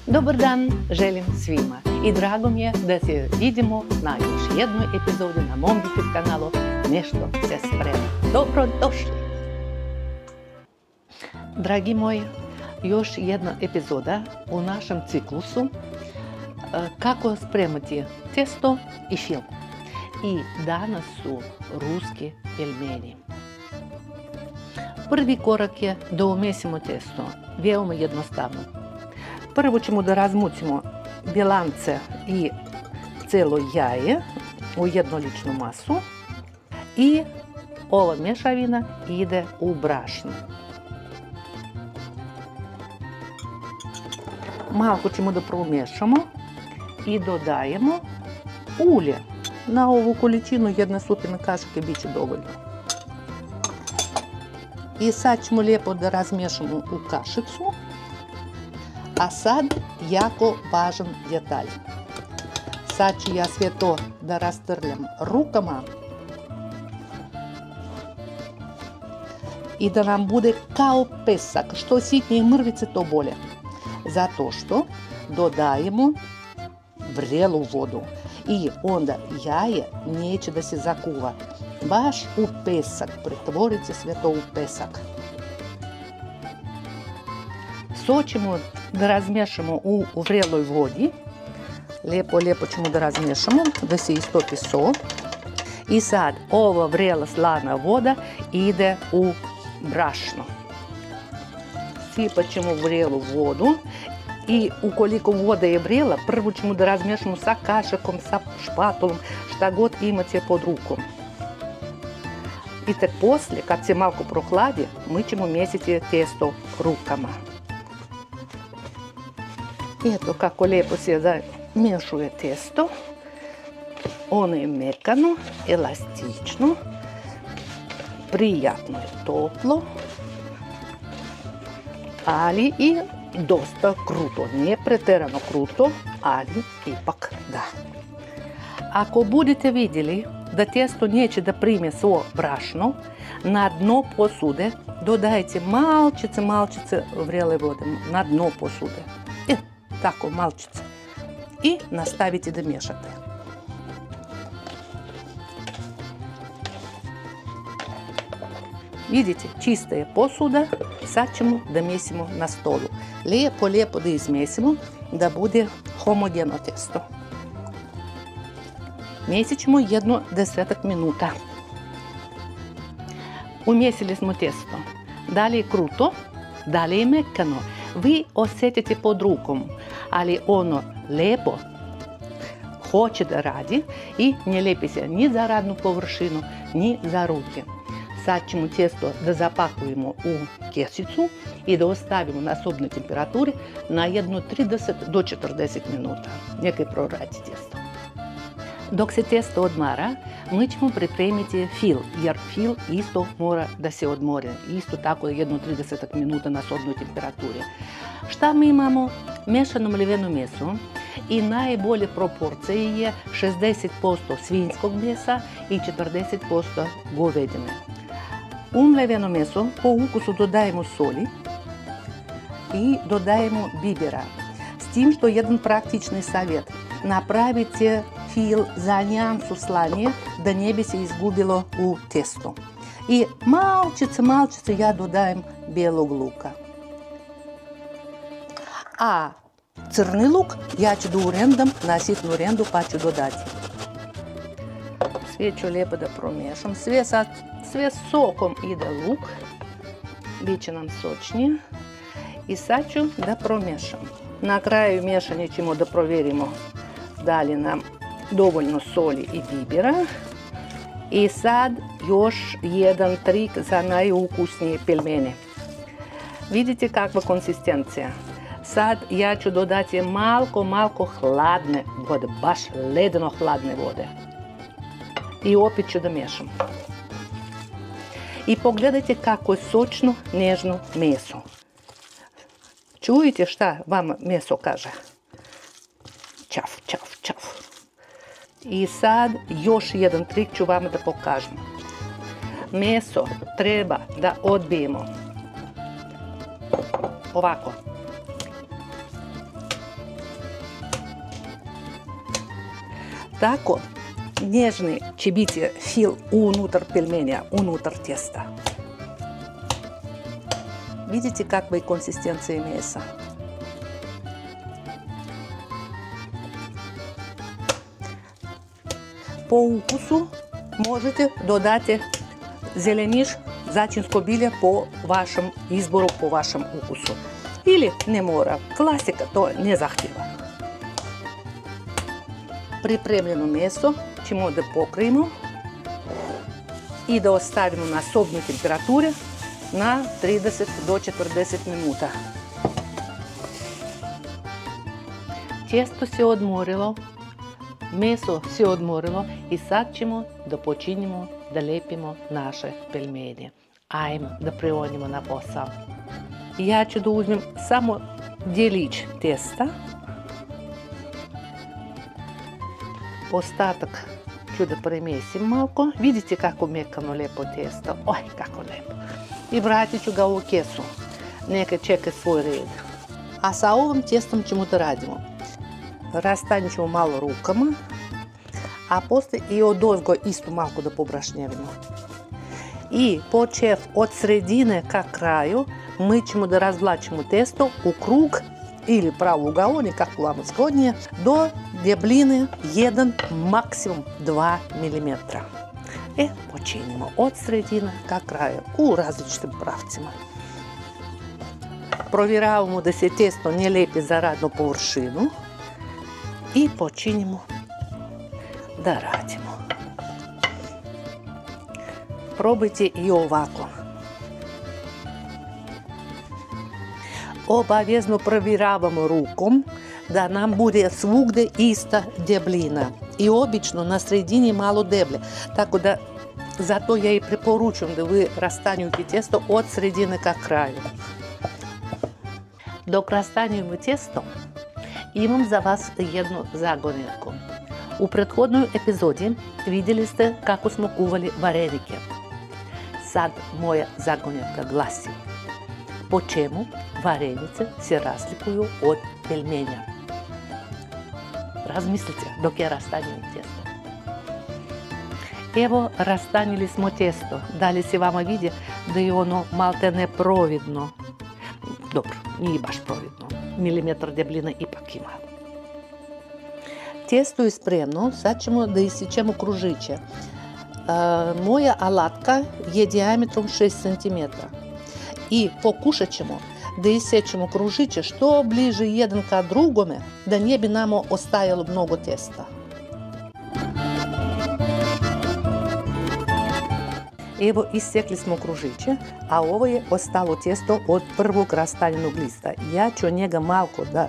Dobar dan želim svima i drago mi je da se vidimo na još jednoj epizodi na mom YouTube kanalu Nešto se sprema. Dobro došli! Dragi moji, još jedna epizoda u našem ciklusu kako spremati testo i fil. I danas su ruski pelmeni. Prvi korak je da umesimo testo. Veoma jednostavno. Prvo ćemo da razmucimo bjelance i celo jaje u jednoličnu masu i ova mješavina ide u brašno. Malo ćemo da promiješamo i dodajemo ulje. Na ovu količinu jedna supina kašike bit će dovoljno. I sad ćemo lijepo da razmiješamo u kašicu. A sad jako važan detalj. Sad ću ja sve to da rastrljam rukama i da nam bude kao pesak. Što sitnije mrvice, to bolje. Zato što dodajemo vrelu vodu i onda jaje neće da se zakuva. Baš u pesak, pretvorite sve to u pesak. So ćemo da razmiješamo u vreloj vodi. Lijepo ćemo da razmiješamo, da se istopi so. I sad ova vrela slana voda ide u brašno. Sipat ćemo vrelu vodu i ukoliko voda je vrela, prvo ćemo da razmiješamo sa kašikom, sa špatulom, šta god imate pod rukom. I tek poslije, kad se malo prohladi, mi ćemo mjesiti testo rukama. Eto kako lijepo se zamiješuje testo. Ono je mekano, elastično, prijatno je toplo, ali i dosta kruto. Nije pretjerano kruto, ali ipak da. Ako budete vidjeli da testo neće da prime svo brašno, na dno posude dodajte malčice vrele vode. Na dno posude. Tako malčice. I nastavite da miješate. Vidite, čista je posuda. Sad ćemo da mesimo na stolu. Lijepo da izmesimo da bude homogeno testo. Mesit ćemo jedno 10 minuta. Umjesili smo testo. Da li je kruto, da li je mekano. Vi osjetite pod rukom, ali ono lijepo hoće da radi i ne lijepi se ni za radnu površinu, ni za ruke. Sad ćemo testo da zapakujemo u kesicu i da ostavimo na sobnoj temperaturi na jedno 30 do 40 minuta. Neka proradi testo. Dok se testo odmara, mi ćemo pripremiti fil, jer fil isto mora da se odmori. Isto tako jedno 30 minuta na sobnoj temperaturi. Šta mi imamo? Mešano mleveno meso i najbolje proporcije je 60% svinjskog mesa i 40% govedine. U mleveno meso po ukusu dodajemo soli i dodajemo bibera. S tim što jedan praktični savjet. Napravite fil za nijansu slanije da ne bi se izgubilo u testu. I malčice ja dodajem bijelog luka. A crni luk ja ću da urendam na sitnu rendu pa ću dodati. Sve ću lijepo da promiješam. Sve sokom ide luk. Biće nam sočnije. I sad ću da promiješam. Na kraju miješanja ćemo da provjerimo da li nam dovoljno soli i bibera. I sad još jedan trik za najukusnije pelmene. Vidite kakva konsistencija. Sad ja ću dodati malko hladne vode, baš ledeno hladne vode. I opet ću da miješam. I pogledajte kako je sočno, nežno meso. Čujete šta vam meso kaže? Čaf. I sad još jedan trik ću vam da pokažem. Meso treba da odbijemo ovako. Tako nježni će biti fil unutar pelmenja, unutar testa. Vidite kakva je konsistencija mesa. Po ukusu možete dodati zeleniš, začinsko bilje po vašem izboru, po vašem ukusu. Ili ne mora, klasika to ne zahtjeva. Pripremljeno meso ćemo da pokrijemo i da ostavimo na sobnoj temperaturi na 30 do 40 minuta. Tijesto se odmorilo, meso se odmorilo i sad ćemo da počinjemo da lepimo naše pelmenje. Ajmo da prionimo na posao. Ja ću da uzmem samo djelić testa. Ostatak ću da premesim malko. Vidite kako mekano lepo testo. Oj, kako lepo. I vratit ću ga u kesu. Neka čeka svoj red. A sa ovom testom ćemo da radimo. Rastanit ćemo malo rukama, a poslije i odozgo isto malko da pobrašnjevimo. I počev od sredine ka kraju, mi ćemo da razvlačimo testo u krug ili pravougaoni, kako vam zgodnije, do debljine 1, maksimum 2 mm. Počinjemo od sredine ka kraju u različitim pravcima. Provjeravamo da se testo ne lepi za radnu površinu i počinjemo da radimo. Probajte i ovako. Obavezno provjeravamo rukom da nam bude svugde ista debljina. I obično na sredini malo deblje. Tako da zato ja i preporučujem da vi rastanjujete testo od sredine ka kraju. Dok rastanjujemo testo, imam za vas jednu zagonetku. U prethodnoj epizodi vidjeli ste kako smo kuvali varenike. Sad moja zagonetka glasi: po čemu varenice se razlikuju od pelmenja? Razmislite dok ja rastanjujem testo. Evo, rastanjili smo testo. Da li se vama vidi da je ono malte neprovidno? Dobro, nije baš providno. Milimetar debljine ipak ima. Testo je spremno, sad ćemo da isječemo kružiće. Moja alatka je diametrom 6 cm. I pokušat ćemo da isječemo kružiće što bliže jedan ka drugome, da ne bi nama ostajalo mnogo testa. Evo, isjekli smo kružiće, a ovo je ostalo testo od prvog rastavljenog lista. Ja ću njega malko da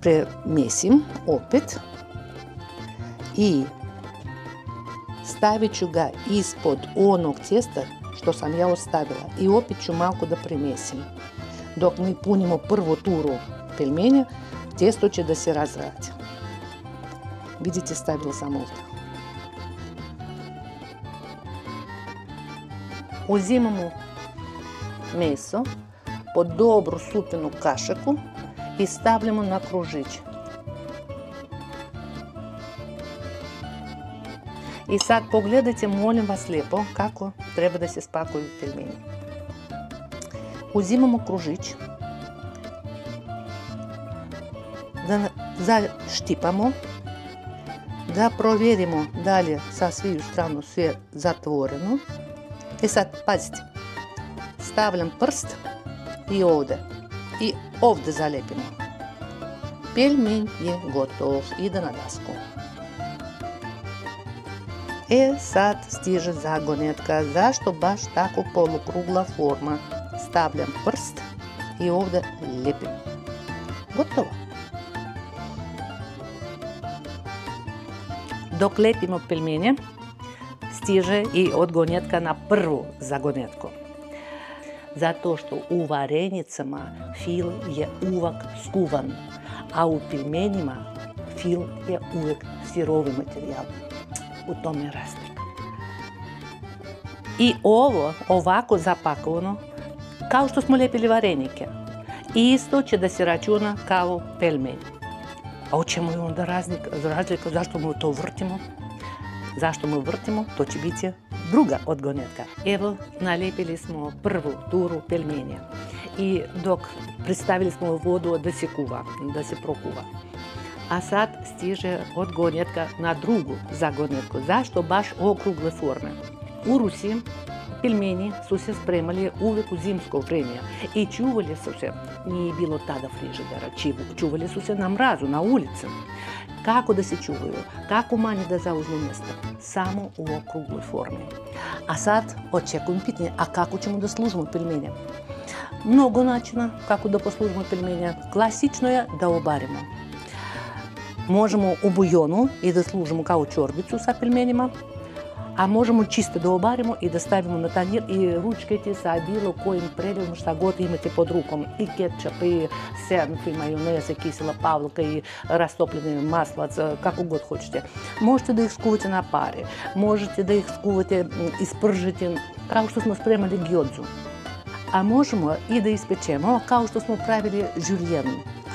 premesim opet i stavit ću ga ispod onog testa što sam ja ostavila i opet ću malko da premesim. Dok mi punimo prvu turu pelmenja, testo će da se razradi. Vidite, stavila sam ovdje. Uzimamo meso pod dobru supinu kašaku i stavljamo na kružiće. I sad pogledajte, molim vas lijepo, kako treba da se spakuju pelmeni. Uzimamo kružić, da zaštipamo, da provjerimo da li je sa sviju stranu sve zatvoreno. I sad, pazite, stavljam prst i ovdje zalepimo. Pelmenj je gotov, ide na dasku. Sad stiže zagonetka. Zašto baš tako polukrugla forma? Stavljam prst i ovdje lepim. Gotovo. Dok lepimo pelmenje, stiže i odgonetka na prvu zagonetku. Zato što u varenicama fil je uvek skuvan, a u pelmenjima fil je uvek sirovi materijal. U tome je razlika. I ovo ovako zapakovano, kao što smo lepili varenike, isto će da se računa kao pelmenj. A o čemu je onda razlika? Zašto mu to vrtimo? Zašto mu vrtimo? To će biti druga odgonetka. Evo, nalijepili smo prvu turu pelmenja. I dok pristavili smo vodu da se kuva, da se prokuva. A sad stiže odgonetka na drugu zagonetku. Zašto baš okrugle forme? U Rusiji pelmeni su se spremali uvijek u zimsko vrijeme i čuvali su se, nije bilo tada frižidera, čuvali su se na mrazu, na ulici. Kako da se čuvaju? Kako manje da zauzmu mjesto? Samo u okrugloj formi. A sad očekujem pitanje, a kako ćemo da služimo pelmenje? Mnogo načina kako da poslužimo pelmenje. Klasično je da obarimo. Možemo u bujonu i da služimo kao čorbicu sa pelmenima, a možemo čisto da obarimo i da stavimo na tanjir i ručkajte sa bilo kojim prelivom šta god imate pod rukom. I ketčap, i senf, i majoneze, kisela pavlaka, i rastopljeni maslac, kako god hoćete. Možete da ih skuvate na pare, možete da ih skuvate, ispržite, kao što smo spremali gyodzu. A možemo i da ispečemo kao što smo pravili julijenu.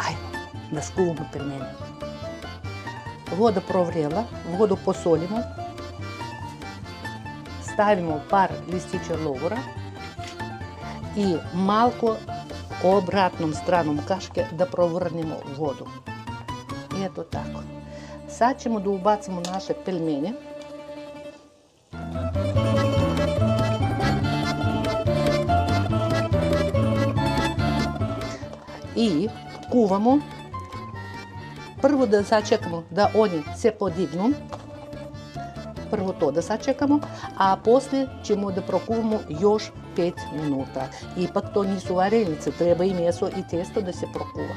Ajmo da skuvamo pelmene. Voda provrela, vodu posolimo, stavimo par listića lovora i malko obratnom stranom kaške da provrnemo vodu. I eto tako. Sad ćemo da ubacimo naše pelmenje. I kuvamo. Prvo da sačekamo da oni se podignu. Prvo to da sačekamo, a poslije ćemo da prokuvamo još 5 minuta. Ipak to nisu vareljnice, treba i meso i testo da se prokuva.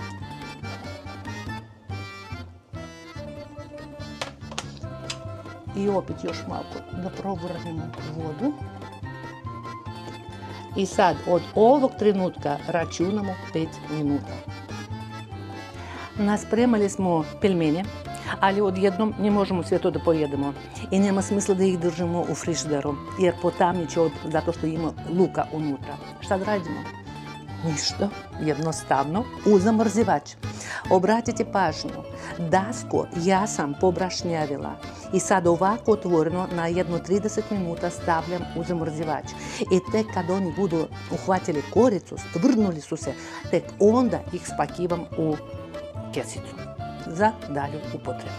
I opet još malo da provrnemo vodu. I sad od ovog trenutka računamo 5 minuta. Naspremali smo pelmenje, ali odjednom ne možemo sve to da pojedemo. I nema smisla da ih držimo u frižideru, jer potamniće zato što ima luka unutra. Šta da radimo? Ništa, jednostavno u zamrzivač. Obratite pažnju, dasku ja sam pobrašnjavila i sad ovako otvoreno na jedno 30 minuta stavljam u zamrzivač. I tek kad oni budu uhvatili koricu, stvrnuli su se, tek onda ih spakivam u kesicu za dalju upotrebu.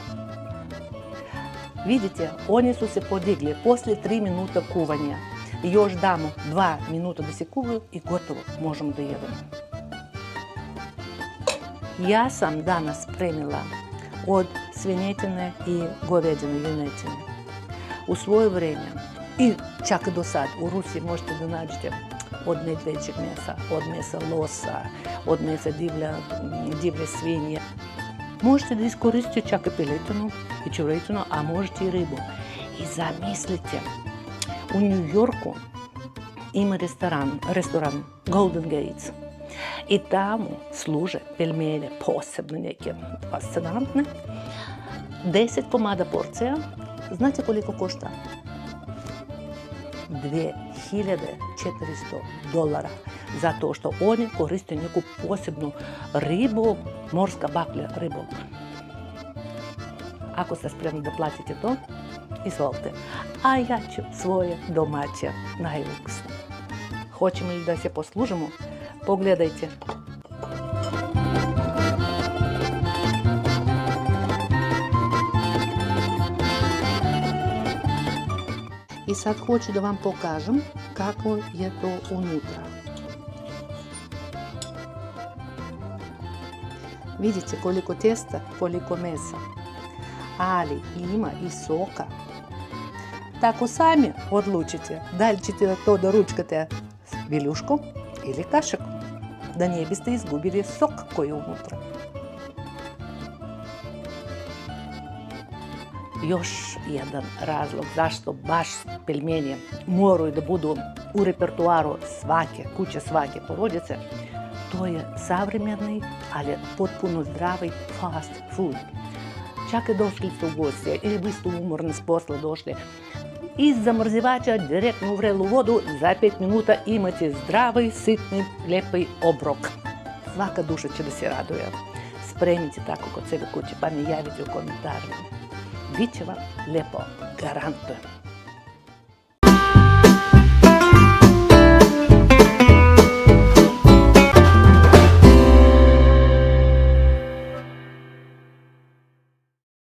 Vidite, oni su se podigli poslije 3 minuta kuvanja. Još damo 2 minuta da se kuvaju i gotovo, možemo da jedemo. Ja sam danas spremila od svinjetine i govedine junetine. U svoje vrijeme i čak do sad u Rusiji možete da nađete od medveđeg mesa, od mesa losa, od mesa divlje svinje. Možete da iskoristite čak i piletinu i čevretinu, a možete i ribu. I zamislite, u New Yorku ima restoran Golden Gates i tamo služe pelmenje posebne neke fascinantne. 10 komada porcija, znate koliko košta? $2.400, zato što oni koriste neku posebnu ribu, morska baklja ribom. Ako ste spremni da platite to, izvolite. A ja ću svoje domaće najluks. Hoćemo li da se poslužimo? Pogledajte. I sad hoću da vam pokažem kako je to unutra. Vidite koliko testa, koliko mesa. Ali ima i soka. Tako sami odlučite da li ćete to da ručkate s viljuškom ili kašekom, da ne biste izgubili sok koji je unutra. Još jedan razlog zašto baš pelmenje moraju da budu u repertuaru svake kuće, svake porodice, to je savremeni, ali potpuno zdravi fast food. Čak i došli ste u goste ili vi ste umorni s posla došli, iz zamrzivača direktno u vrelu vodu za 5 minuta imate zdravi, sitni, lijepi obrok. Svaka duša će da se raduje. spremite tako kod sebe kući, pa mi javite u komentarima. Biće vam lepo, garantujem.